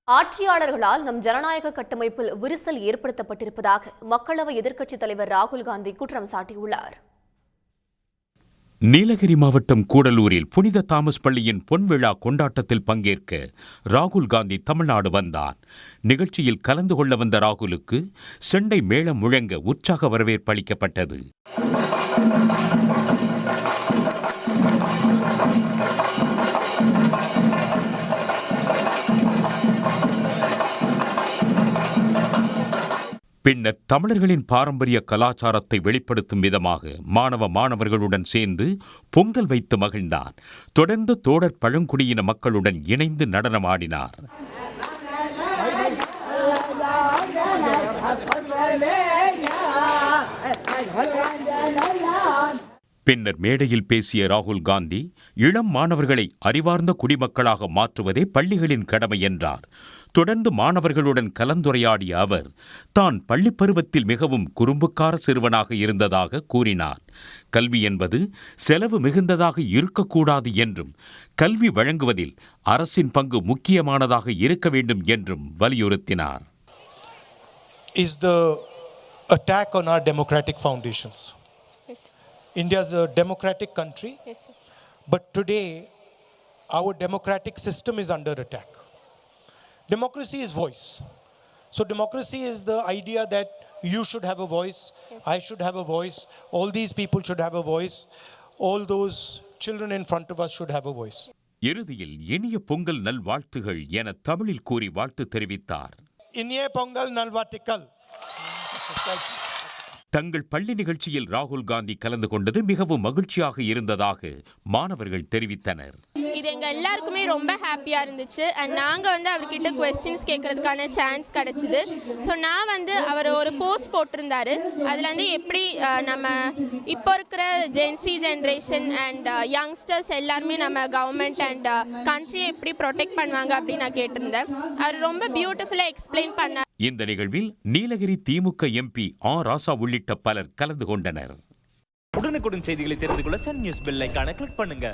ஆட்சியாளர்களால் நம் ஜனநாயக கட்டமைப்பில் விரிசல் ஏற்படுத்தப்பட்டிருப்பதாக மக்களவை எதிர்க்கட்சித் தலைவர் ராகுல் காந்தி குற்றம் சாட்டியுள்ளார். நீலகிரி மாவட்டம் கூடலூரில் புனித தாமஸ் பள்ளியின் பொன்விழா கொண்டாட்டத்தில் பங்கேற்க ராகுல் காந்தி தமிழ்நாடு வந்தார். நிகழ்ச்சியில் கலந்து கொள்ள வந்த ராகுலுக்கு செண்டை மேளம் முழங்க உற்சாக வரவேற்பு அளிக்கப்பட்டது. பின்னர் தமிழர்களின் பாரம்பரிய கலாச்சாரத்தை வெளிப்படுத்தும் விதமாக மாணவர்களுடன் சேர்ந்து பொங்கல் வைத்து மகிழ்ந்தார். தொடர்ந்து தோடர் பழங்குடியின மக்களுடன் இணைந்து நடனமாடினார். பின்னர் மேடையில் பேசிய ராகுல் காந்தி, இளம் மாணவர்களை அறிவார்ந்த குடிமக்களாக மாற்றுவதே பள்ளிகளின் கடமை என்றார். தொடர்ந்து மாணவர்களுடன் கலந்துரையாடிய அவர், தான் பள்ளிப் பருவத்தில் மிகவும் குறும்புக்கார சிறுவனாக இருந்ததாக கூறினார். கல்வி என்பது செலவு மிகுந்ததாக இருக்கக்கூடாது என்றும், கல்வி வழங்குவதில் அரசின் பங்கு முக்கியமானதாக இருக்க வேண்டும் என்றும் வலியுறுத்தினார். Is the attack on our democratic foundations. Yes. India is a democratic country. Yes, sir. But today our democratic system is under attack. Democracy is voice. So democracy is the idea that you should have a voice, yes. I should have a voice, all these people should have a voice, all those children in front of us should have a voice. இறுதியில் இனிய பொங்கல் நல்வாழ்த்துகள் என தமிழில் கூறி வாழ்த்து தெரிவித்தார். இனிய பொங்கல் நல்வாழ்த்துக்கள். தங்கள் பள்ளி நிகழ்ச்சியில் ராகுல் காந்தி கலந்து கொண்டது மிகவும் மகிழ்ச்சியாக இருந்ததாக மாணவர்கள் தெரிவித்தனர். இது எங்க எல்லாருக்குமே ரொம்ப ஹாப்பியா இருந்துச்சு. அண்ட் நாங்க அவர்கிட்ட குவெஸ்டின்ஸ் கேட்கறதுக்கான சான்ஸ் கிடைச்சது. ஸோ நான் அவர் ஒரு போஸ்ட் போட்டிருந்தாரு. அதுல எப்படி நம்ம இப்போ இருக்கிற ஜென்சி ஜென்ரேஷன் அண்ட் யங்ஸ்டர்ஸ் எல்லாருமே நம்ம கவர்மெண்ட் அண்ட் கண்ட்ரியை எப்படி ப்ரொடெக்ட் பண்ணுவாங்க அப்படின்னு நான் கேட்டிருந்தேன். அவர் ரொம்ப பியூட்டிஃபுல்லா எக்ஸ்பிளைன் பண்ணார். இந்த நிகழ்வில் நீலகிரி திமுக எம்பி ஆர் ராசா உள்ளிட்ட பலர் கலந்து கொண்டனர். உடனுக்குடன் செய்திகளை தெரிந்து கொள்ள சன் நியூஸ் பெல் ஐகானை கிளிக் பண்ணுங்க.